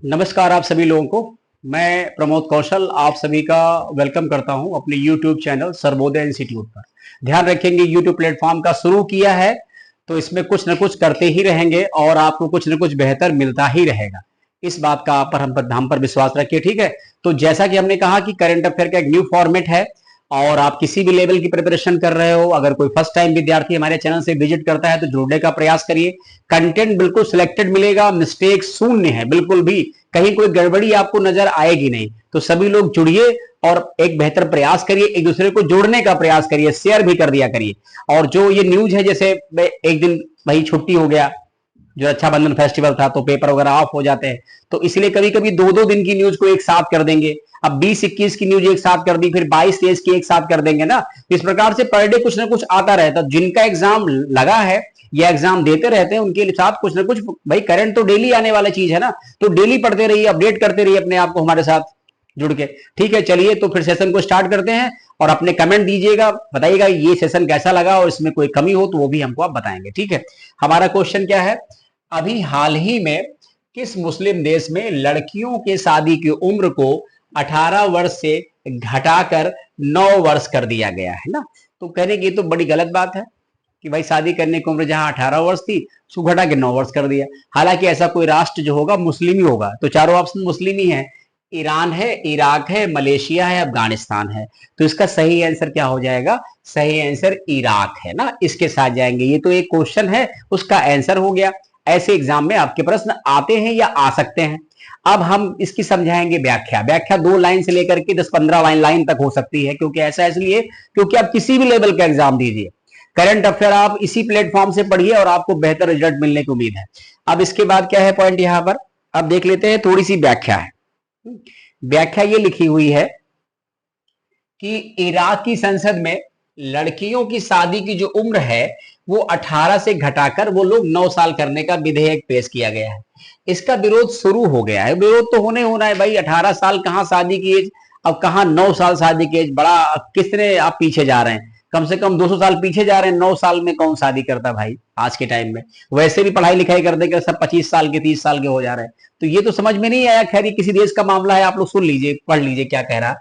नमस्कार आप सभी लोगों को। मैं प्रमोद कौशल आप सभी का वेलकम करता हूं अपने YouTube चैनल सर्वोदय इंस्टीट्यूट पर। ध्यान रखेंगे YouTube प्लेटफॉर्म का शुरू किया है तो इसमें कुछ न कुछ करते ही रहेंगे और आपको कुछ न कुछ बेहतर मिलता ही रहेगा। इस बात का आप पर हम पर विश्वास रखिए, ठीक है। तो जैसा कि हमने कहा कि करंट अफेयर का एक न्यू फॉर्मेट है और आप किसी भी लेवल की प्रिपरेशन कर रहे हो, अगर कोई फर्स्ट टाइम विद्यार्थी हमारे चैनल से विजिट करता है तो जुड़ने का प्रयास करिए। कंटेंट बिल्कुल सिलेक्टेड मिलेगा, मिस्टेक शून्य है, बिल्कुल भी कहीं कोई गड़बड़ी आपको नजर आएगी नहीं। तो सभी लोग जुड़िए और एक बेहतर प्रयास करिए, एक दूसरे को जोड़ने का प्रयास करिए, शेयर भी कर दिया करिए। और जो ये न्यूज है, जैसे एक दिन भाई छुट्टी हो गया, जो रक्षाबंधन फेस्टिवल था तो पेपर वगैरह ऑफ हो जाते हैं, तो इसलिए कभी कभी दो दो दिन की न्यूज को एक साथ कर देंगे। अब 20-21 की न्यूज एक साथ कर दी, फिर 22-23 की एक साथ कर देंगे ना। इस प्रकार से पर डे कुछ ना कुछ आता रहता है। जिनका एग्जाम लगा है या एग्जाम देते रहते हैं उनके साथ कुछ ना कुछ, भाई करंट तो डेली आने वाला चीज है ना, तो डेली पढ़ते रहिए, अपडेट करते रहिए अपने आप को हमारे साथ जुड़ के। ठीक है, चलिए तो फिर सेशन को स्टार्ट करते हैं और अपने कमेंट दीजिएगा, बताइएगा ये सेशन कैसा लगा और इसमें कोई कमी हो तो वो भी हमको आप बताएंगे। ठीक है, हमारा क्वेश्चन क्या है, अभी हाल ही में किस मुस्लिम देश में लड़कियों के शादी की उम्र को 18 वर्ष से घटाकर 9 वर्ष कर दिया गया है ना। तो कहने की तो बड़ी गलत बात है कि भाई शादी करने की उम्र जहां 18 वर्ष थी उसको घटा के 9 वर्ष कर दिया। हालांकि ऐसा कोई राष्ट्र जो होगा मुस्लिम ही होगा, तो चारों ऑप्शन मुस्लिम ही है। ईरान है, इराक है, मलेशिया है, अफगानिस्तान है। तो इसका सही आंसर क्या हो जाएगा, सही आंसर इराक है ना, इसके साथ जाएंगे। ये तो एक क्वेश्चन है, उसका आंसर हो गया। ऐसे एग्जाम में आपके प्रश्न आते हैं या आ सकते हैं। अब हम इसकी समझाएंगे व्याख्या। व्याख्या 2 लाइन से लेकर के 10-15 लाइन तक हो सकती है, क्योंकि ऐसा इसलिए क्योंकि आप किसी भी लेवल का एग्जाम दीजिए, करंट अफेयर आप इसी प्लेटफॉर्म से पढ़िए और आपको बेहतर रिजल्ट मिलने की उम्मीद है। अब इसके बाद क्या है पॉइंट यहां पर, अब देख लेते हैं, थोड़ी सी व्याख्या है। व्याख्या ये लिखी हुई है कि इराक की संसद में लड़कियों की शादी की जो उम्र है वो 18 से घटाकर वो लोग 9 साल करने का विधेयक पेश किया गया है। इसका विरोध शुरू हो गया है। विरोध तो होना है भाई, 18 साल कहां शादी की एज, अब कहां 9 साल शादी की एज, बड़ा कितने आप पीछे जा रहे हैं। कम से कम 200 साल पीछे जा रहे हैं। 9 साल में कौन शादी करता भाई आज के टाइम में। वैसे भी पढ़ाई लिखाई करते कर सब 25 साल के 30 साल के हो जा रहे हैं। तो ये तो समझ में नहीं आया। खैर ये किसी देश का मामला है, आप लोग सुन लीजिए, पढ़ लीजिए क्या कह रहा।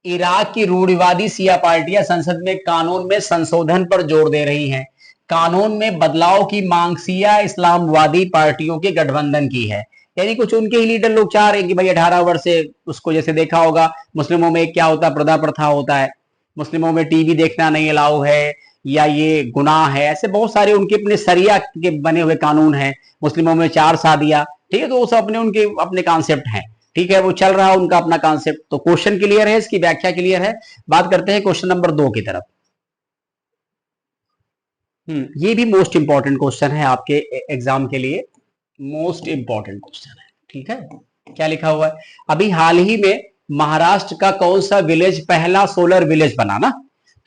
इराक की रूढ़िवादी शिया पार्टियां संसद में कानून में संशोधन पर जोर दे रही हैं। कानून में बदलाव की मांग शिया इस्लामवादी पार्टियों के गठबंधन की है। यानी कुछ उनके ही लीडर लोग चाह रहे हैं कि भाई 18 वर्ष से, उसको जैसे देखा होगा मुस्लिमों में क्या होता है, प्रथा प्रथा होता है, मुस्लिमों में टीवी देखना नहीं अलाउ है या ये गुनाह है। ऐसे बहुत सारे उनके अपने सरिया के बने हुए कानून हैं। मुस्लिमों में 4 शादियां, ठीक है, तो वो सब अपने उनके अपने कॉन्सेप्ट हैं। ठीक है, वो चल रहा है उनका अपना कॉन्सेप्ट। तो क्वेश्चन क्लियर है, इसकी व्याख्या क्लियर है। बात करते हैं क्वेश्चन नंबर 2 की तरफ। ये भी मोस्ट इंपॉर्टेंट क्वेश्चन है आपके एग्जाम के लिए, मोस्ट इंपॉर्टेंट क्वेश्चन है। ठीक है, क्या लिखा हुआ है, अभी हाल ही में महाराष्ट्र का कौन सा विलेज पहला सोलर विलेज बना ना।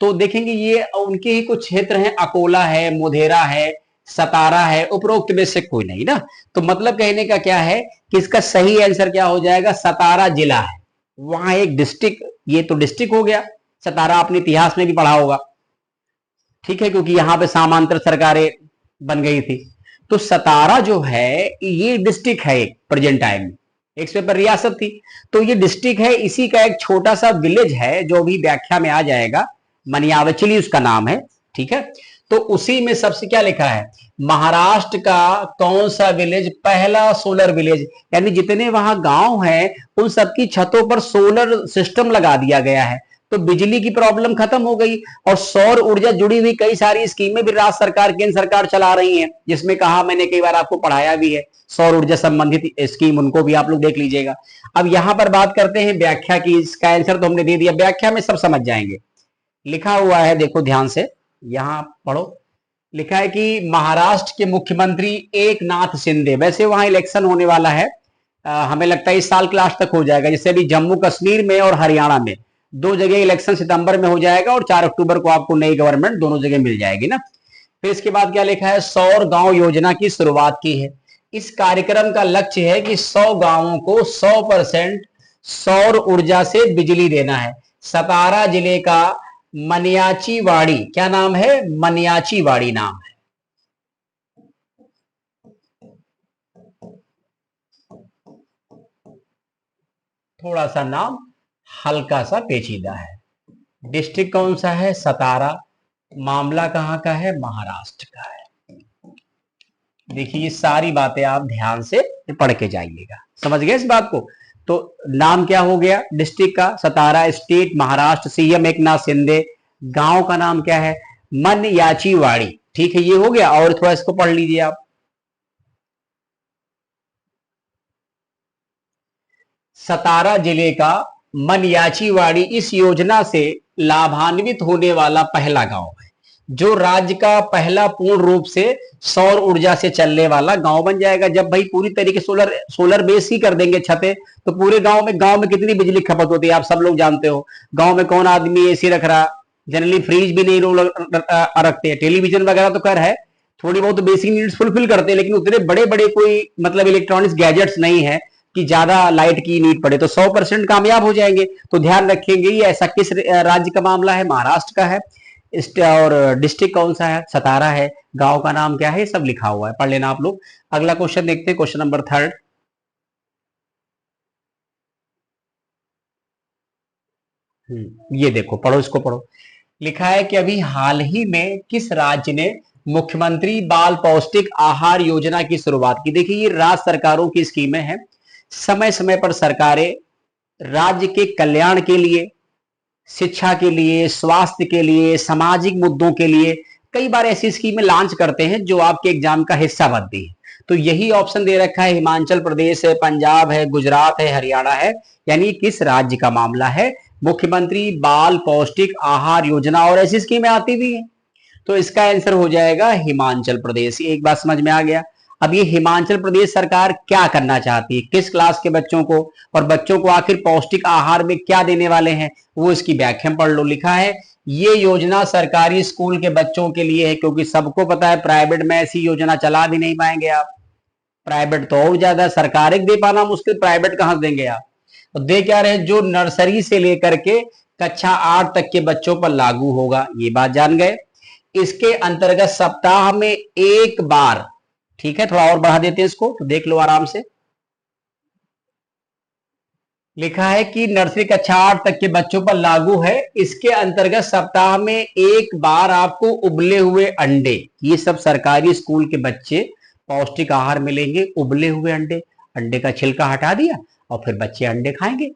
तो देखेंगे ये उनके ही कुछ क्षेत्र हैं, अकोला है, मोधेरा है, सतारा है, उपरोक्त में से कोई नहीं ना। तो मतलब कहने का क्या है कि इसका सही आंसर क्या हो जाएगा, सतारा जिला है। वहां एक डिस्ट्रिक्ट, ये तो डिस्ट्रिक्ट हो गया। सतारा आपने इतिहास में भी पढ़ा होगा, ठीक है, क्योंकि यहां पे सामांतर सरकारें बन गई थी। तो सतारा जो है ये डिस्ट्रिक्ट है एक प्रेजेंट टाइम में, एक समय पर रियासत थी। तो ये डिस्ट्रिक्ट है, इसी का एक छोटा सा विलेज है जो भी व्याख्या में आ जाएगा, मनियावचली उसका नाम है। ठीक है, तो उसी में सबसे क्या लिखा है, महाराष्ट्र का कौन सा विलेज पहला सोलर विलेज, यानी जितने वहां गांव हैं उन सबकी छतों पर सोलर सिस्टम लगा दिया गया है। तो बिजली की प्रॉब्लम खत्म हो गई और सौर ऊर्जा जुड़ी हुई कई सारी स्कीमें भी राज्य सरकार केंद्र सरकार चला रही हैं, जिसमें कहा मैंने कई बार आपको पढ़ाया भी है, सौर ऊर्जा संबंधित स्कीम, उनको भी आप लोग देख लीजिएगा। अब यहां पर बात करते हैं व्याख्या की। इसका आंसर तो हमने दे दिया, व्याख्या में सब समझ जाएंगे। लिखा हुआ है, देखो ध्यान से, यहां पढ़ो। लिखा है कि महाराष्ट्र के मुख्यमंत्री एक नाथ शिंदे, वैसे वहां इलेक्शन होने वाला है, हमें लगता है इस साल के लास्ट तक हो जाएगा। जैसे अभी जम्मू कश्मीर में और हरियाणा में 2 जगह इलेक्शन सितंबर में हो जाएगा और 4 अक्टूबर को आपको नई गवर्नमेंट दोनों जगह मिल जाएगी ना। फिर इसके बाद क्या लिखा है, 100 गांव योजना की शुरुआत की है। इस कार्यक्रम का लक्ष्य है कि 100 गांवों को 100% सौर ऊर्जा से बिजली देना है। सतारा जिले का मनियाचीवाड़ी, क्या नाम है, मनियाचीवाड़ी नाम है। थोड़ा सा नाम हल्का सा पेचीदा है। डिस्ट्रिक्ट कौन सा है? सतारा। मामला कहाँ का है? महाराष्ट्र का है। देखिए ये सारी बातें आप ध्यान से पढ़ के जाइएगा, समझ गए इस बात को। तो नाम क्या हो गया डिस्ट्रिक्ट का? सतारा। स्टेट महाराष्ट्र। सीएम एकनाथ शिंदे। गांव का नाम क्या है? मनयाचीवाड़ी। ठीक है, ये हो गया। और थोड़ा इसको पढ़ लीजिए आप। सतारा जिले का मनयाचीवाड़ी इस योजना से लाभान्वित होने वाला पहला गांव है, जो राज्य का पहला पूर्ण रूप से सौर ऊर्जा से चलने वाला गांव बन जाएगा। जब भाई पूरी तरीके सोलर बेस ही कर देंगे छतें, तो पूरे गांव में कितनी बिजली खपत होती है आप सब लोग जानते हो। गांव में कौन आदमी एसी रख रहा? जनरली फ्रिज भी नहीं लोग रखते हैं। टेलीविजन वगैरह तो कर है, थोड़ी बहुत बेसिक नीड्स फुलफिल करते हैं, लेकिन उतने बड़े बड़े कोई मतलब इलेक्ट्रॉनिक्स गैजेट्स नहीं है कि ज्यादा लाइट की नीड पड़े, तो 100% कामयाब हो जाएंगे। तो ध्यान रखेंगे ये ऐसा किस राज्य का मामला है? महाराष्ट्र का है। और डिस्ट्रिक्ट कौन सा है? सतारा है। गांव का नाम क्या है? सब लिखा हुआ है, पढ़ लेना आप लोग। अगला क्वेश्चन देखते हैं, क्वेश्चन नंबर 3। ये देखो, पढ़ो, इसको पढ़ो। लिखा है कि अभी हाल ही में किस राज्य ने मुख्यमंत्री बाल पौष्टिक आहार योजना की शुरुआत की? देखिए ये राज्य सरकारों की स्कीमें हैं। समय समय पर सरकारें राज्य के कल्याण के लिए, शिक्षा के लिए, स्वास्थ्य के लिए, सामाजिक मुद्दों के लिए कई बार ऐसी स्कीमें लॉन्च करते हैं जो आपके एग्जाम का हिस्सा बनती है। तो यही ऑप्शन दे रखा है, हिमाचल प्रदेश है, पंजाब है, गुजरात है, हरियाणा है। यानी किस राज्य का मामला है? मुख्यमंत्री बाल पौष्टिक आहार योजना, और ऐसी स्कीमें आती भी है। तो इसका आंसर हो जाएगा हिमाचल प्रदेश। एक बात समझ में आ गया। अब ये हिमाचल प्रदेश सरकार क्या करना चाहती है, किस क्लास के बच्चों को, और बच्चों को आखिर पौष्टिक आहार में क्या देने वाले हैं, वो इसकी व्याख्या पढ़ लो। लिखा है ये योजना सरकारी स्कूल के बच्चों के लिए है, क्योंकि सबको पता है प्राइवेट में ऐसी योजना चला भी नहीं पाएंगे आप। प्राइवेट तो और ज्यादा, सरकारी दे पाना मुश्किल, प्राइवेट कहां देंगे आप। तो दे क्या रहे? जो नर्सरी से लेकर के कक्षा 8 तक के बच्चों पर लागू होगा, ये बात जान गए। इसके अंतर्गत सप्ताह में एक बार, ठीक है, थोड़ा और बढ़ा देते हैं इसको तो देख लो आराम से। लिखा है कि नर्सरी कक्षा 8 तक के बच्चों पर लागू है। इसके अंतर्गत सप्ताह में एक बार आपको उबले हुए अंडे, ये सब सरकारी स्कूल के बच्चे पौष्टिक आहार मिलेंगे। उबले हुए अंडे, अंडे का छिलका हटा दिया और फिर बच्चे अंडे खाएंगे।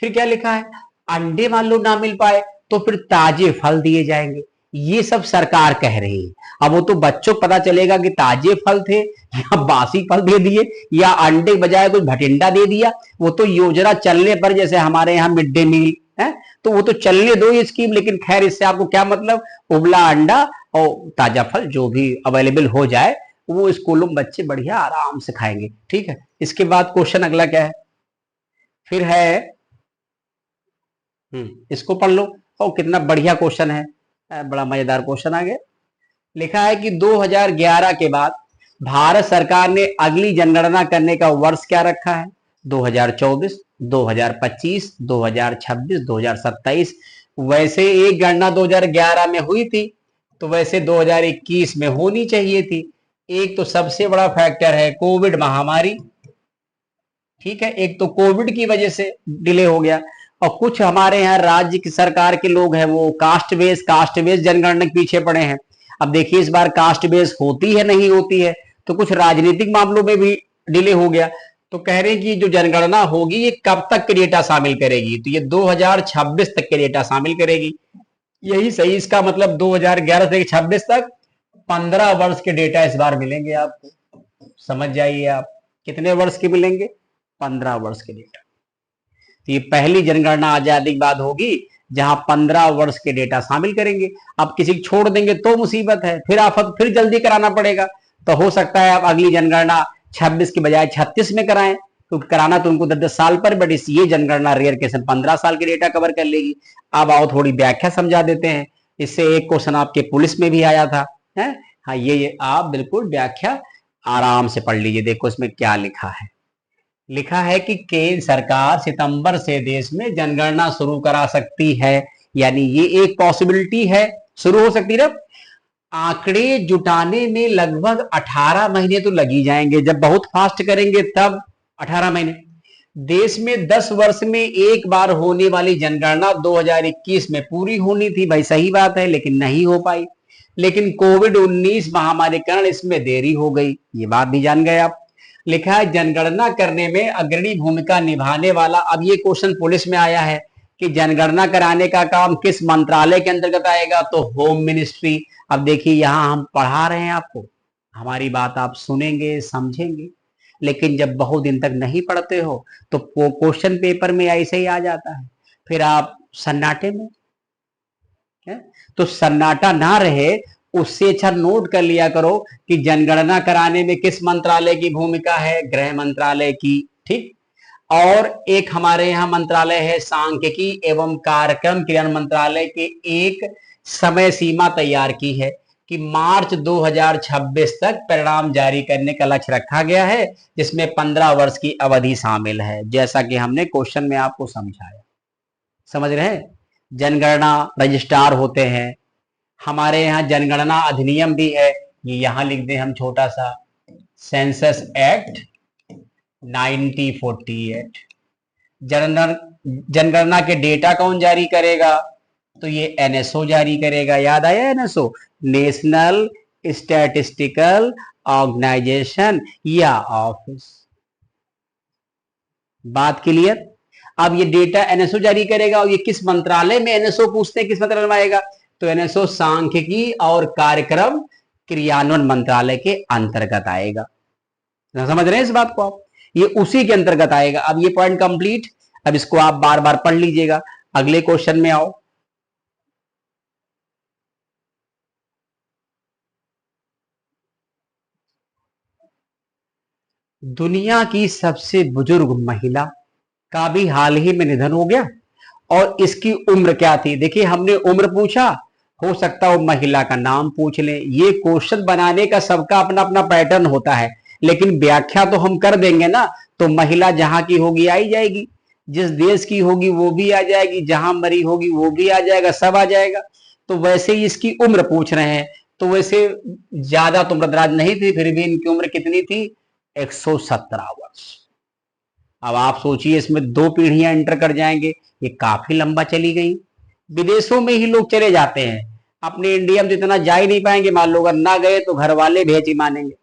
फिर क्या लिखा है? अंडे मान लो ना मिल पाए तो फिर ताजे फल दिए जाएंगे। ये सब सरकार कह रही है। अब वो तो बच्चों को पता चलेगा कि ताजे फल थे या बासी फल दे दिए या अंडे के बजाय कुछ भटिंडा दे दिया। वो तो योजना चलने पर, जैसे हमारे यहाँ मिड डे मील है, तो वो तो चलने दो ये स्कीम। लेकिन खैर इससे आपको क्या मतलब? उबला अंडा और ताजा फल जो भी अवेलेबल हो जाए वो स्कूलों में बच्चे बढ़िया आराम से खाएंगे। ठीक है, इसके बाद क्वेश्चन अगला क्या है? फिर है, इसको पढ़ लो। और कितना बढ़िया क्वेश्चन है, बड़ा मजेदार क्वेश्चन आ गया। लिखा है कि 2011 के बाद भारत सरकार ने अगली जनगणना करने का वर्ष क्या रखा है? 2024, 2025, 2026, 2027। वैसे एक गणना 2011 में हुई थी, तो वैसे 2021 में होनी चाहिए थी। एक तो सबसे बड़ा फैक्टर है कोविड महामारी, ठीक है, एक तो कोविड की वजह से डिले हो गया। और कुछ हमारे यहाँ राज्य की सरकार के लोग हैं वो कास्ट बेस जनगणना के पीछे पड़े हैं। अब देखिए इस बार कास्ट बेस होती है नहीं होती है, तो कुछ राजनीतिक मामलों में भी डिले हो गया। तो कह रहे हैं कि जो जनगणना होगी ये कब तक के डेटा शामिल करेगी? तो ये 2026 तक के डेटा शामिल करेगी। यही सही, इसका मतलब 2011 से 26 तक 15 वर्ष के डेटा इस बार मिलेंगे आपको। समझ जाइए आप, कितने वर्ष के मिलेंगे? 15 वर्ष के डेटा। तो ये पहली जनगणना आजादी के बाद होगी जहां 15 वर्ष के डेटा शामिल करेंगे। अब किसी को छोड़ देंगे तो मुसीबत है, फिर आफत, फिर जल्दी कराना पड़ेगा। तो हो सकता है आप अगली जनगणना 26 के बजाय 36 में कराएं, तो कराना तो उनको 10-10 साल पर, बट इस ये जनगणना रेयर केस 15 साल के डेटा कवर कर लेगी। अब आओ थोड़ी व्याख्या समझा देते हैं। इससे एक क्वेश्चन आपके पुलिस में भी आया था, है? हाँ, ये आप बिल्कुल व्याख्या आराम से पढ़ लीजिए। देखो इसमें क्या लिखा है। लिखा है कि केंद्र सरकार सितंबर से देश में जनगणना शुरू करा सकती है। यानी ये एक पॉसिबिलिटी है, शुरू हो सकती है। आंकड़े जुटाने में लगभग 18 महीने तो लगी जाएंगे, जब बहुत फास्ट करेंगे तब 18 महीने। देश में 10 वर्ष में एक बार होने वाली जनगणना 2021 में पूरी होनी थी। भाई सही बात है, लेकिन नहीं हो पाई। लेकिन कोविड 19 महामारी के कारण इसमें देरी हो गई, ये बात भी जान गए आप। लिखा है जनगणना करने में अग्रणी भूमिका निभाने वाला, अब ये क्वेश्चन पुलिस में आया है कि जनगणना कराने का काम किस मंत्रालय के अंतर्गत आएगा, तो होम मिनिस्ट्री। अब देखिए यहां हम पढ़ा रहे हैं आपको, हमारी बात आप सुनेंगे समझेंगे, लेकिन जब बहुत दिन तक नहीं पढ़ते हो तो क्वेश्चन पेपर में ऐसे ही आ जाता है, फिर आप सन्नाटे में है? तो सन्नाटा ना रहे, उससे अच्छा नोट कर लिया करो कि जनगणना कराने में किस मंत्रालय की भूमिका है, गृह मंत्रालय की। ठीक, और एक हमारे यहाँ मंत्रालय है सांख्यिकी एवं कार्यक्रम क्रियान्वयन मंत्रालय के एक समय सीमा तैयार की है कि मार्च 2026 तक परिणाम जारी करने का लक्ष्य रखा गया है, जिसमें 15 वर्ष की अवधि शामिल है, जैसा कि हमने क्वेश्चन में आपको समझाया। समझ रहे हैं? जनगणना रजिस्ट्रार होते हैं, हमारे यहाँ जनगणना अधिनियम भी है, ये यहां लिख दें हम छोटा सा, सेंसस एक्ट 1948। जनगणना के डेटा कौन जारी करेगा, तो ये एनएसओ जारी करेगा। याद आया एनएसओ, नेशनल स्टैटिस्टिकल ऑर्गेनाइजेशन या ऑफिस। बात क्लियर? अब ये डेटा एनएसओ जारी करेगा, और ये किस मंत्रालय में, एनएसओ पूछते हैं किस मंत्रालय में आएगा, तो एनएसओ सांख्यिकी और कार्यक्रम क्रियान्वयन मंत्रालय के अंतर्गत आएगा। समझ रहे हैं इस बात को आप, ये उसी के अंतर्गत आएगा। अब ये पॉइंट कंप्लीट, अब इसको आप बार बार पढ़ लीजिएगा। अगले क्वेश्चन में आओ। दुनिया की सबसे बुजुर्ग महिला का भी हाल ही में निधन हो गया, और इसकी उम्र क्या थी। देखिए हमने उम्र पूछा, हो सकता है महिला का नाम पूछ लें। ये क्वेश्चन बनाने का सबका अपना अपना पैटर्न होता है, लेकिन व्याख्या तो हम कर देंगे ना। तो महिला जहां की होगी आ ही जाएगी, जिस देश की होगी वो भी आ जाएगी, जहां मरी होगी वो भी आ जाएगा, सब आ जाएगा। तो वैसे ही इसकी उम्र पूछ रहे हैं, तो वैसे ज्यादा तो उम्रदराज नहीं थी, फिर भी इनकी उम्र कितनी थी, 117 वर्ष। अब आप सोचिए इसमें 2 पीढ़ियां एंटर कर जाएंगे, ये काफी लंबा चली गई। विदेशों में ही लोग चले जाते हैं, अपने इंडिया में तो इतना जा ही नहीं पाएंगे। मान लो अगर ना गए तो घर वाले भेज ही मानेंगे।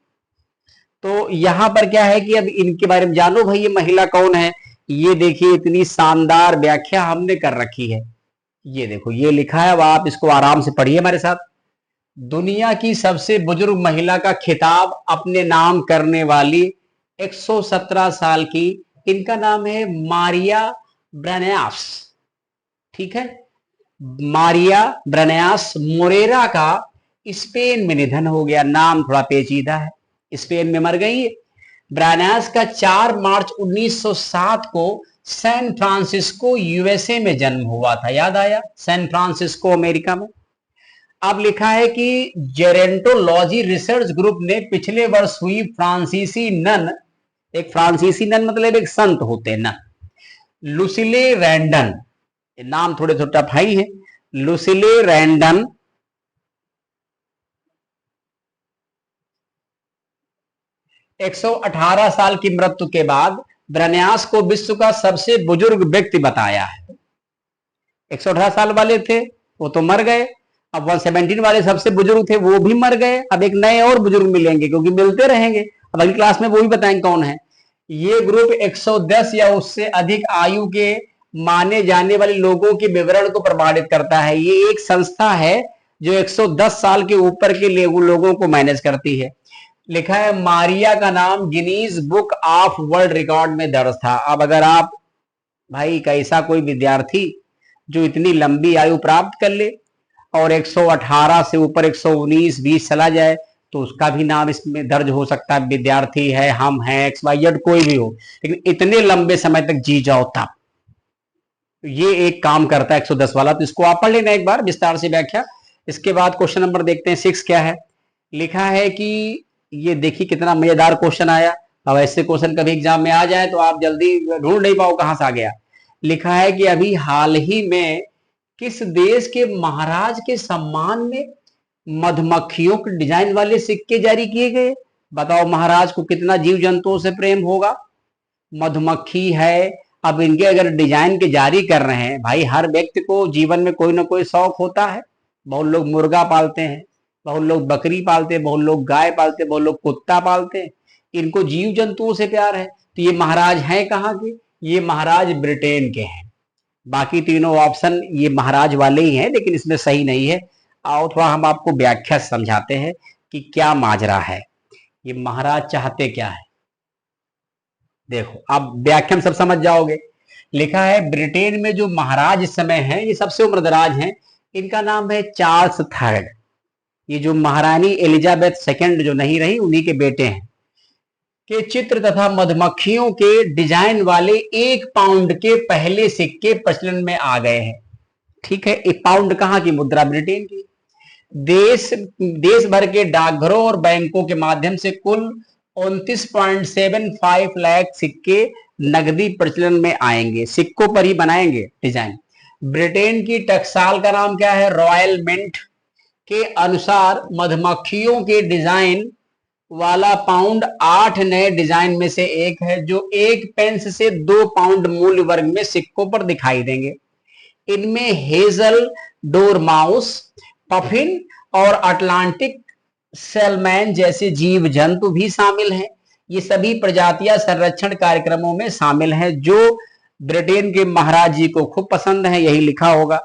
तो यहां पर क्या है कि अब इनके बारे में जानो भाई, ये महिला कौन है। ये देखिए इतनी शानदार व्याख्या हमने कर रखी है, ये देखो ये लिखा है, अब आप इसको आराम से पढ़िए हमारे साथ। दुनिया की सबसे बुजुर्ग महिला का खिताब अपने नाम करने वाली 117 साल की, इनका नाम है मारिया ब्रेनियास। ठीक है, मारिया ब्रेनियास मोरेरा का स्पेन में निधन हो गया। नाम थोड़ा पेचीदा है, स्पेन में मर गई। ब्रेनियास का 4 मार्च 1907 को सैन फ्रांसिस्को यूएसए में जन्म हुआ था। याद आया, सैन फ्रांसिस्को अमेरिका में। अब लिखा है कि जेरेंटोलॉजी रिसर्च ग्रुप ने पिछले वर्ष हुई फ्रांसीसी नन, एक फ्रांसीसी नन मतलब एक संत होते हैं ना, लुसिले रैंडन, नाम थोड़े थोड़ा भाई है, लुसिले रैंडन 118 साल की मृत्यु के बाद ब्रेनियास को विश्व का सबसे बुजुर्ग व्यक्ति बताया है। 118 साल वाले थे वो तो मर गए, अब 117 वाले सबसे बुजुर्ग थे वो भी मर गए। अब एक नए और बुजुर्ग मिलेंगे, क्योंकि मिलते रहेंगे। अब अगली क्लास में वो भी बताएंगे कौन है। ये ग्रुप 110 या उससे अधिक आयु के माने जाने वाले लोगों के विवरण को प्रमाणित करता है। ये एक संस्था है जो 110 साल के ऊपर के लोगों को मैनेज करती है। लिखा है मारिया का नाम Guinness book of world record में दर्ज था। अब अगर आप भाई कैसा कोई विद्यार्थी जो इतनी लंबी आयु प्राप्त कर ले और 118 से ऊपर 119 20 चला जाए, तो उसका भी नाम इसमें दर्ज हो सकता है। विद्यार्थी है, हम हैं, एक्स वाई जेड कोई भी हो, लेकिन इतने लंबे समय तक जी जाओ तब। तो ये एक काम करता है 110 वाला, तो इसको आप पढ़ लेना एक बार विस्तार से व्याख्या। इसके बाद क्वेश्चन नंबर देखते हैं 6 क्या है। लिखा है कि ये देखिए कितना मजेदार क्वेश्चन आया। अब ऐसे क्वेश्चन कभी एग्जाम में आ जाए तो आप जल्दी ढूंढ नहीं पाओ कहां से आ गया। लिखा है कि अभी हाल ही में किस देश के महाराज के सम्मान में मधुमक्खियों के डिजाइन वाले सिक्के जारी किए गए। बताओ महाराज को कितना जीव जंतुओं से प्रेम होगा। मधुमक्खी है। अब इनके अगर डिजाइन के जारी कर रहे हैं, भाई हर व्यक्ति को जीवन में कोई ना कोई शौक होता है। बहुत लोग मुर्गा पालते हैं, बहुत लोग बकरी पालते हैं, बहुत लोग गाय पालते हैं, बहुत लोग कुत्ता पालते हैं। इनको जीव जंतुओं से प्यार है। तो ये महाराज हैं कहाँ के? ये महाराज ब्रिटेन के हैं। बाकी तीनों ऑप्शन ये महाराज वाले ही हैं, लेकिन इसमें सही नहीं है। आओ थोड़ा हम आपको व्याख्या समझाते हैं कि क्या माजरा है, ये महाराज चाहते क्या है। देखो आप व्याख्या में सब समझ जाओगे। लिखा है ब्रिटेन में जो महाराज इस समय हैं, ये सबसे उम्रदराज हैं। इनका नाम है चार्ल्स थर्ड। ये जो महारानी एलिजाबेथ सेकंड जो नहीं रही, उन्हीं के बेटे हैं। के चित्र तथा मधुमक्खियों के डिजाइन वाले 1 पाउंड के पहले सिक्के प्रचलन में आ गए हैं। ठीक है, 1 पाउंड कहाँ की मुद्रा? ब्रिटेन की। देश भर के डाकघरों और बैंकों के माध्यम से कुल 29.75 लाख सिक्के नगदी प्रचलन में आएंगे। सिक्कों पर ही बनाएंगे डिजाइन। ब्रिटेन की टकसाल का नाम क्या है? Royal mint. के अनुसार मधुमक्खियों के डिजाइन वाला पाउंड 8 नए डिजाइन में से एक है, जो 1 पेंस से 2 पाउंड मूल्य वर्ग में सिक्कों पर दिखाई देंगे। इनमें हेजल डोरमाउस, पफिन और अटलांटिक सेलमैन जैसे जीव जंतु भी शामिल हैं। ये सभी प्रजातियां संरक्षण कार्यक्रमों में शामिल हैं, जो ब्रिटेन के महाराज जी को खूब पसंद है। यही लिखा होगा।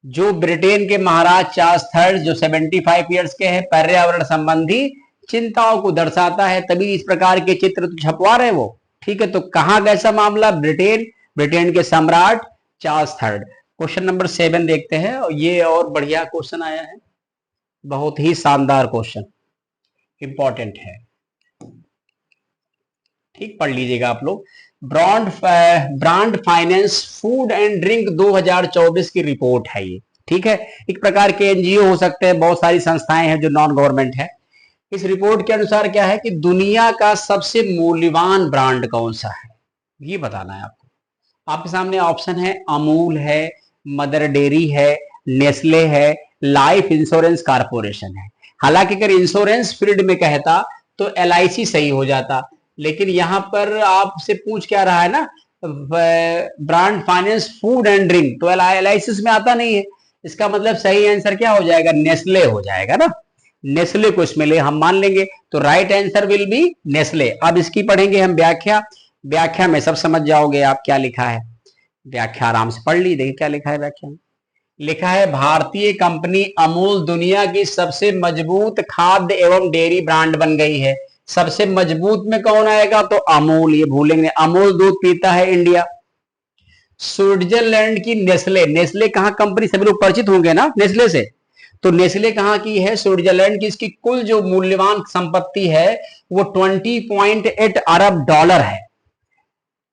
जो ब्रिटेन के महाराज चार्ल्स थर्ड जो 75 ईयर्स के हैं, पर्यावरण संबंधी चिंताओं को दर्शाता है, तभी इस प्रकार के चित्र तो छपवा रहे वो। ठीक है, तो कहां कैसा मामला? ब्रिटेन, ब्रिटेन के सम्राट चार्ल्स थर्ड। क्वेश्चन नंबर 7 देखते हैं। और ये और बढ़िया क्वेश्चन आया है, बहुत ही शानदार क्वेश्चन, इंपॉर्टेंट है। ठीक, पढ़ लीजिएगा आप लोग। Brand finance food and drink 2024 की रिपोर्ट है ये। ठीक है, एक प्रकार के एनजीओ हो सकते हैं, बहुत सारी संस्थाएं हैं जो नॉन गवर्नमेंट है। इस रिपोर्ट के अनुसार क्या है कि दुनिया का सबसे मूल्यवान ब्रांड कौन सा है, ये बताना है आपको। आपके सामने ऑप्शन है, अमूल है, मदर डेयरी है, नेस्ले है, लाइफ इंश्योरेंस कारपोरेशन है। हालांकि अगर इंश्योरेंस फील्ड में कहता तो एलआईसी सही हो जाता, लेकिन यहां पर आपसे पूछ क्या रहा है ना, brand finance food and drink, तो एलआईसी में आता नहीं है। इसका मतलब सही आंसर क्या हो जाएगा? नेस्ले हो जाएगा ना। नेस्ले को इसमें ले हम मान लेंगे, तो right answer will be Nestle. अब इसकी पढ़ेंगे हम व्याख्या। व्याख्या में सब समझ जाओगे आप क्या लिखा है। व्याख्या आराम से पढ़ ली, देखिए क्या लिखा है व्याख्या में। लिखा है भारतीय कंपनी अमूल दुनिया की सबसे मजबूत खाद्य एवं डेयरी ब्रांड बन गई है। सबसे मजबूत में कौन आएगा? तो अमूल, ये भूलेंगे। अमूल दूध पीता है इंडिया। स्विट्जरलैंड की नेस्ले, नेस्ले कहां कंपनी, सभी लोग परिचित होंगे ना नेस्ले से। तो नेस्ले कहां की है? स्विट्जरलैंड की। इसकी कुल जो मूल्यवान संपत्ति है वो 20.8 अरब डॉलर है।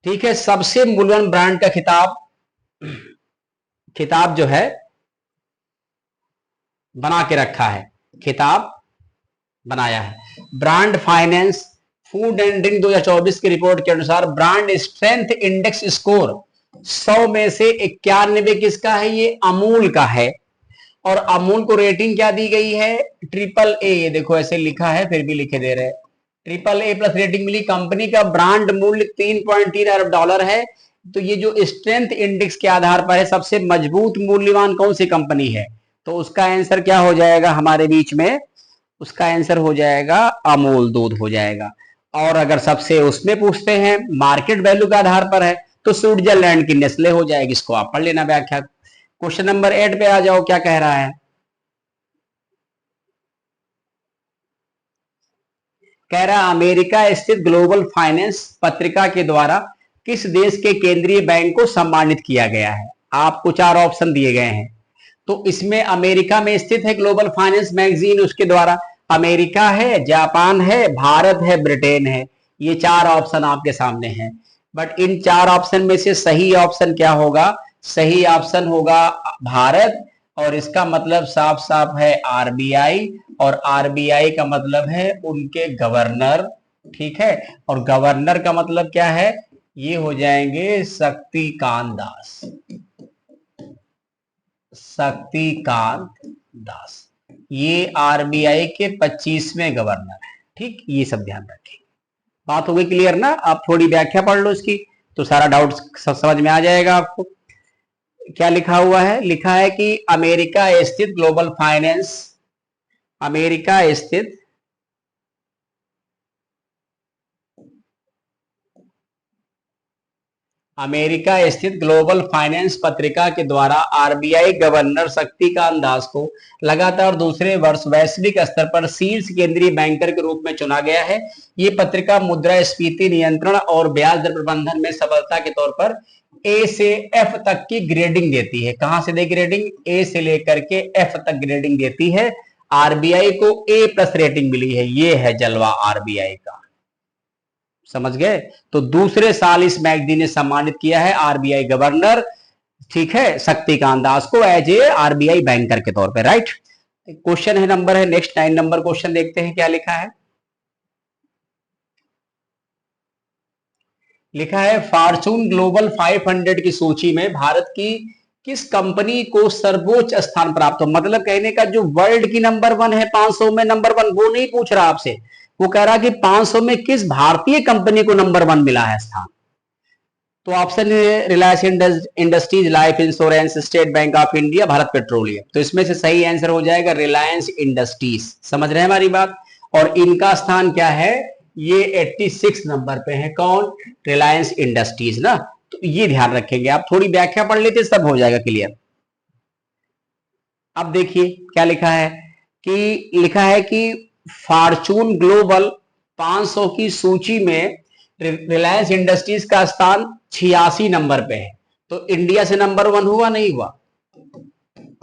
ठीक है, सबसे मूल्यवान ब्रांड का खिताब जो है बना के रखा है, खिताब बनाया है। Brand finance food and drink 2024 की रिपोर्ट के अनुसार ब्रांड स्ट्रेंथ इंडेक्स स्कोर 100 में से 91 किसका है? ये अमूल का है। और अमूल को रेटिंग क्या दी गई है? Triple A. ये देखो ऐसे लिखा है, फिर भी लिखे दे रहे हैं। ट्रिपल ए प्लस रेटिंग मिली। कंपनी का ब्रांड मूल्य 3.3 अरब डॉलर है। तो ये जो स्ट्रेंथ इंडेक्स के आधार पर है, सबसे मजबूत मूल्यवान कौन सी कंपनी है, तो उसका आंसर क्या हो जाएगा हमारे बीच में? उसका आंसर हो जाएगा अमूल दूध हो जाएगा। और अगर सबसे उसमें पूछते हैं मार्केट वैल्यू के आधार पर है, तो स्विट्जरलैंड की नेस्ले हो जाएगी। इसको आप पढ़ लेना व्याख्या। क्वेश्चन नंबर 8 पे आ जाओ, क्या कह रहा है? कह रहा अमेरिका स्थित ग्लोबल फाइनेंस पत्रिका के द्वारा किस देश के केंद्रीय बैंक को सम्मानित किया गया है? आपको 4 ऑप्शन दिए गए हैं। तो इसमें अमेरिका में स्थित है ग्लोबल फाइनेंस मैगजीन, उसके द्वारा। अमेरिका है, जापान है, भारत है, ब्रिटेन है। ये 4 ऑप्शन आपके सामने हैं। बट इन 4 ऑप्शन में से सही ऑप्शन क्या होगा? सही ऑप्शन होगा भारत। और इसका मतलब साफ साफ है आरबीआई। और आरबीआई का मतलब है उनके गवर्नर। ठीक है, और गवर्नर का मतलब क्या है? ये हो जाएंगे शक्तिकांत दास। शक्तिकांत दास। ये आरबीआई के 25वें गवर्नर है। ठीक, ये सब ध्यान रखें। बात हो गई क्लियर ना? आप थोड़ी व्याख्या पढ़ लो इसकी तो सारा डाउट समझ में आ जाएगा आपको। क्या लिखा हुआ है? लिखा है कि अमेरिका स्थित ग्लोबल फाइनेंस, अमेरिका स्थित अमेरिका स्थित ग्लोबल फाइनेंस पत्रिका के द्वारा आरबीआई गवर्नर शक्तिकांत दास को लगातार दूसरे वर्ष वैश्विक स्तर पर शीर्ष केंद्रीय बैंकर के रूप में चुना गया है। ये पत्रिका मुद्रास्फीति नियंत्रण और ब्याज दर प्रबंधन में सफलता के तौर पर ए से एफ तक की ग्रेडिंग देती है। कहां से दे ग्रेडिंग? ए से लेकर के एफ तक ग्रेडिंग देती है। आरबीआई को ए प्लस रेटिंग मिली है। ये है जलवा आरबीआई का, समझ गए? तो दूसरे साल इस मैगजीन ने सम्मानित किया है आरबीआई गवर्नर, ठीक है, शक्तिकांत दास को एज ए आरबीआई बैंकर के तौर पे, राइट। क्वेश्चन है नंबर है नेक्स्ट 9 नंबर क्वेश्चन देखते हैं क्या लिखा है। लिखा है फॉर्चून ग्लोबल 500 की सूची में भारत की किस कंपनी को सर्वोच्च स्थान प्राप्त हो। मतलब कहने का जो वर्ल्ड की नंबर 1 है 500 में नंबर 1, वो नहीं पूछ रहा आपसे, वो कह रहा कि 500 में किस भारतीय कंपनी को नंबर 1 मिला है स्थान। तो ऑप्शन है Reliance industries, life insurance, state bank of India, Bharat petroleum. तो इसमें से सही आंसर हो जाएगा रिलायंस इंडस्ट्रीज। समझ रहे हैं हमारी बात? और इनका स्थान क्या है? ये 86 नंबर पे है। कौन? रिलायंस इंडस्ट्रीज ना। तो ये ध्यान रखेंगे आप, थोड़ी व्याख्या पढ़ लेते सब हो जाएगा क्लियर। अब देखिए क्या लिखा है कि लिखा है कि फॉर्चून ग्लोबल 500 की सूची में रिलायंस इंडस्ट्रीज का स्थान 86 नंबर पे है। तो इंडिया से नंबर 1 हुआ नहीं हुआ?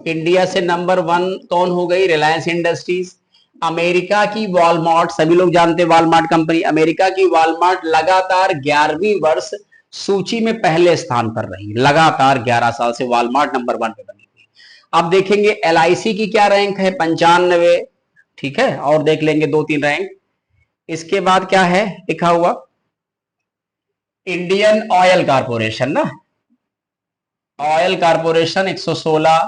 इंडिया से नंबर 1 कौन हो गई? रिलायंस इंडस्ट्रीज। अमेरिका की वॉलमार्ट, सभी लोग जानते हैं वॉलमार्ट कंपनी, अमेरिका की वॉलमार्ट लगातार 11वीं वर्ष सूची में पहले स्थान पर रही। लगातार 11 साल से वॉलमार्ट नंबर 1 पे बनी हुई। अब देखेंगे एलआईसी की क्या रैंक है? 95, ठीक है, और देख लेंगे 2-3 रैंक। इसके बाद क्या है लिखा हुआ? इंडियन ऑयल कारपोरेशन ना, oil corporation 116,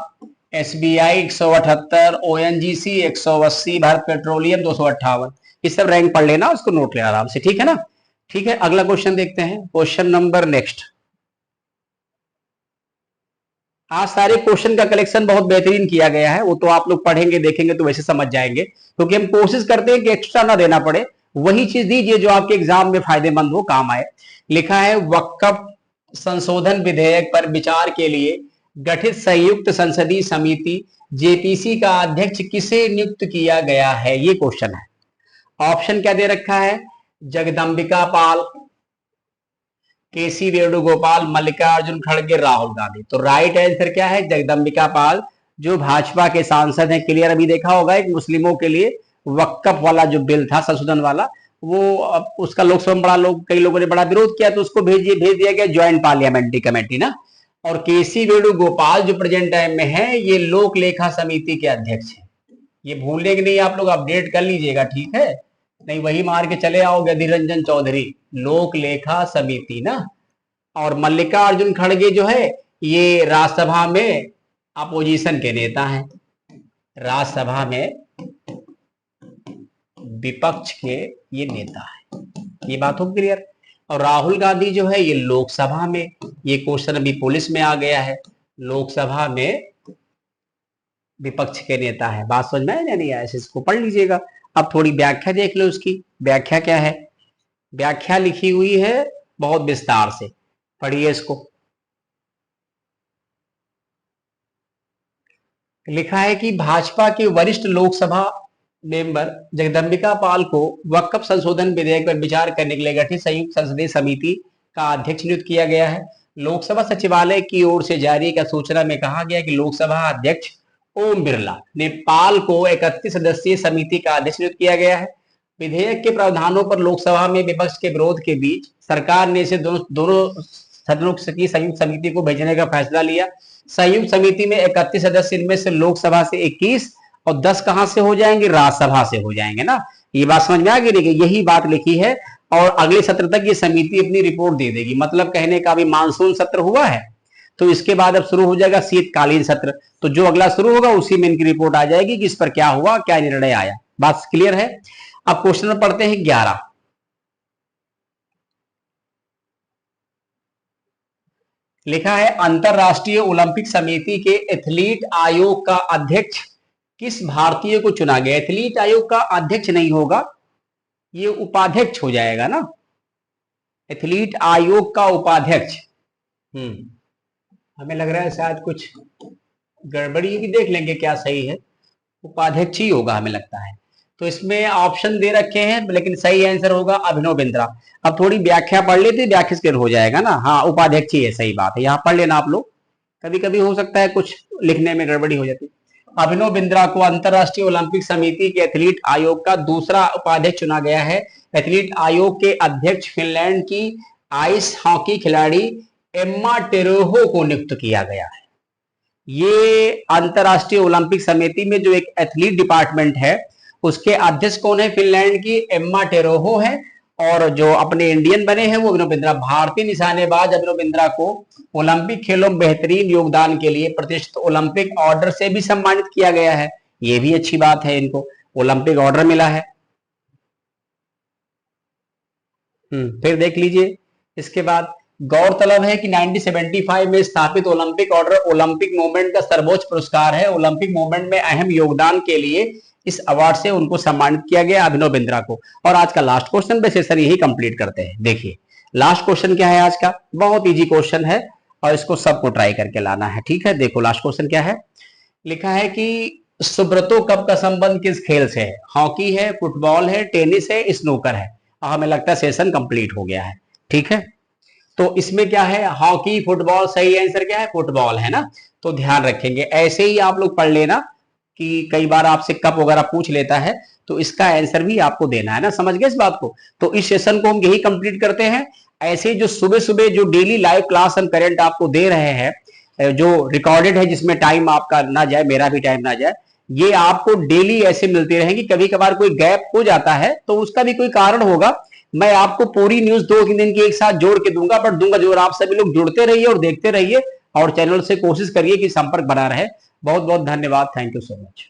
SBI 178, ONGC 180, Bharat petroleum 258। ये सब रैंक पढ़ लेना, उसको नोट ले आराम से, ठीक है ना? ठीक है, अगला क्वेश्चन देखते हैं। Question number next. आज सारे क्वेश्चन का कलेक्शन बहुत बेहतरीन किया गया है, वो तो आप लोग पढ़ेंगे देखेंगे तो वैसे समझ जाएंगे, क्योंकि हम कोशिश करते हैं कि एक्स्ट्रा ना देना पड़े, वही चीज दीजिए जो आपके एग्जाम में फायदेमंद हो, काम आए। लिखा है वक्फ संशोधन विधेयक पर विचार के लिए गठित संयुक्त संसदीय समिति जेपीसी का अध्यक्ष किसे नियुक्त किया गया है? ये क्वेश्चन है। ऑप्शन क्या दे रखा है? जगदंबिका पाल, केसी वेणुगोपाल, मल्लिकार्जुन खड़गे, राहुल गांधी। तो राइट आंसर क्या है? जगदंबिका पाल, जो भाजपा के सांसद हैं। क्लियर, अभी देखा होगा एक मुस्लिमों के लिए वक्फ वाला जो बिल था संशोधन वाला, वो उसका लोकसभा में बड़ा कई लोगों ने बड़ा विरोध किया, तो उसको भेज दिया गया ज्वाइंट पार्लियामेंट्री कमेटी ना। और केसी वेणुगोपाल जो प्रेजेंट टाइम में है, ये लोक लेखा समिति के अध्यक्ष हैं। ये भूलने की नहीं, आप लोग अपडेट कर लीजिएगा, ठीक है? नहीं वही मार के चले आओगे अधीर रंजन चौधरी, लोक लेखा समिति ना। और मल्लिकार्जुन खड़गे जो है, ये राज्यसभा में अपोजिशन के नेता हैं, राज्यसभा में विपक्ष के ये नेता है। ये बात हो क्लियर? और राहुल गांधी जो है, ये लोकसभा में, ये क्वेश्चन अभी पुलिस में आ गया है, लोकसभा में विपक्ष के नेता है। बात समझ में आया नहीं आया? इसको पढ़ लीजिएगा। अब थोड़ी व्याख्या देख लो उसकी। व्याख्या क्या है? व्याख्या लिखी हुई है बहुत विस्तार से, पढ़िए इसको। लिखा है कि भाजपा के वरिष्ठ लोकसभा मेंबर जगदंबिका पाल को वक्फ संशोधन विधेयक पर विचार करने के लिए गठित संयुक्त संसदीय समिति का अध्यक्ष नियुक्त किया गया है। लोकसभा सचिवालय की ओर से जारी एक सूचना में कहा गया कि लोकसभा अध्यक्ष ओम बिरला ने पाल को 31 सदस्यीय समिति का अध्यक्ष नियुक्त किया गया है। विधेयक के प्रावधानों पर लोकसभा में विपक्ष के विरोध के बीच सरकार ने इसे दोनों सदनों की संयुक्त समिति को भेजने का फैसला लिया। संयुक्त समिति में 31 सदस्य, इनमें से लोकसभा से 21 और 10 कहां से हो जाएंगे? राज्यसभा से हो जाएंगे ना। ये बात समझ में आ गई? यही बात लिखी है। और अगले सत्र तक ये समिति अपनी रिपोर्ट दे देगी। मतलब कहने का, अभी मानसून सत्र हुआ है तो इसके बाद अब शुरू हो जाएगा शीतकालीन सत्र। तो जो अगला शुरू होगा उसी में इनकी रिपोर्ट आ जाएगी कि इस पर क्या हुआ, क्या निर्णय आया। बात क्लियर है। अब क्वेश्चन में पढ़ते हैं 11। लिखा है अंतरराष्ट्रीय ओलंपिक समिति के एथलीट आयोग का अध्यक्ष किस भारतीय को चुना गया। एथलीट आयोग का अध्यक्ष नहीं होगा, ये उपाध्यक्ष हो जाएगा ना। एथलीट आयोग का उपाध्यक्ष। हमें लग रहा है शायद कुछ गड़बड़ी है, कि देख लेंगे क्या सही है। उपाध्यक्ष ही होगा हमें लगता है। तो इसमें ऑप्शन दे रखे हैं, लेकिन सही आंसर होगा अभिनव बिंद्रा। अब थोड़ी व्याख्या पढ़ लेते, व्याख्या से हो जाएगा ना। हाँ, उपाध्यक्ष ही है, सही बात है। यहाँ पढ़ लेना आप लोग, कभी कभी हो सकता है कुछ लिखने में गड़बड़ी हो जाती। अभिनव बिंद्रा को अंतरराष्ट्रीय ओलंपिक समिति के एथलीट आयोग का दूसरा उपाध्यक्ष चुना गया है। एथलीट आयोग के अध्यक्ष फिनलैंड की आइस हॉकी खिलाड़ी एम्मा टेरोहो को नियुक्त किया गया है। ये अंतरराष्ट्रीय ओलंपिक समिति में जो एक एथलीट डिपार्टमेंट है उसके अध्यक्ष कौन है, फिनलैंड की एम्मा टेरोहो है। और जो अपने इंडियन बने हैं वो अभिनव बिंद्रा। भारतीय निशानेबाज अभिनव बिंद्रा को ओलंपिक खेलों में बेहतरीन योगदान के लिए प्रतिष्ठित ओलंपिक ऑर्डर से भी सम्मानित किया गया है। ये भी अच्छी बात है, इनको ओलंपिक ऑर्डर मिला है। फिर देख लीजिए इसके बाद, गौरतलब है कि 1975 में स्थापित ओलंपिक ऑर्डर ओलंपिक मूवमेंट का सर्वोच्च पुरस्कार है। ओलंपिक मूवमेंट में अहम योगदान के लिए इस अवार्ड से उनको सम्मानित किया गया अभिनव बिंद्रा को। और आज का लास्ट क्वेश्चन पे सेशन यही कंप्लीट करते हैं। देखिए लास्ट क्वेश्चन क्या है आज का, बहुत इजी क्वेश्चन है और इसको सबको ट्राई करके लाना है, ठीक है। देखो लास्ट क्वेश्चन क्या है, लिखा है कि सुब्रतो कप का संबंध किस खेल से है। हॉकी है, फुटबॉल है, टेनिस है, स्नूकर है। हमें लगता है सेशन कंप्लीट हो गया है, ठीक है। तो इसमें क्या है, हॉकी फुटबॉल, सही आंसर क्या है, फुटबॉल है ना। तो ध्यान रखेंगे, ऐसे ही आप लोग पढ़ लेना कि कई बार आपसे कप वगैरह पूछ लेता है तो इसका आंसर भी आपको देना है ना, समझ गए इस बात को। तो इस सेशन को हम यही कंप्लीट करते हैं। ऐसे जो सुबह सुबह जो डेली लाइव क्लास हम करंट आपको दे रहे हैं, जो रिकॉर्डेड है, जिसमें टाइम आपका ना जाए, मेरा भी टाइम ना जाए, ये आपको डेली ऐसे मिलती रहेंगी। कभी कभार कोई गैप हो जाता है तो उसका भी कोई कारण होगा। मैं आपको पूरी न्यूज 2 दिन की एक साथ जोड़ के दूंगा, बट दूंगा जोर। आप सभी लोग जुड़ते रहिए और देखते रहिए और चैनल से कोशिश करिए कि संपर्क बना रहे। बहुत बहुत धन्यवाद, थैंक यू सो मच।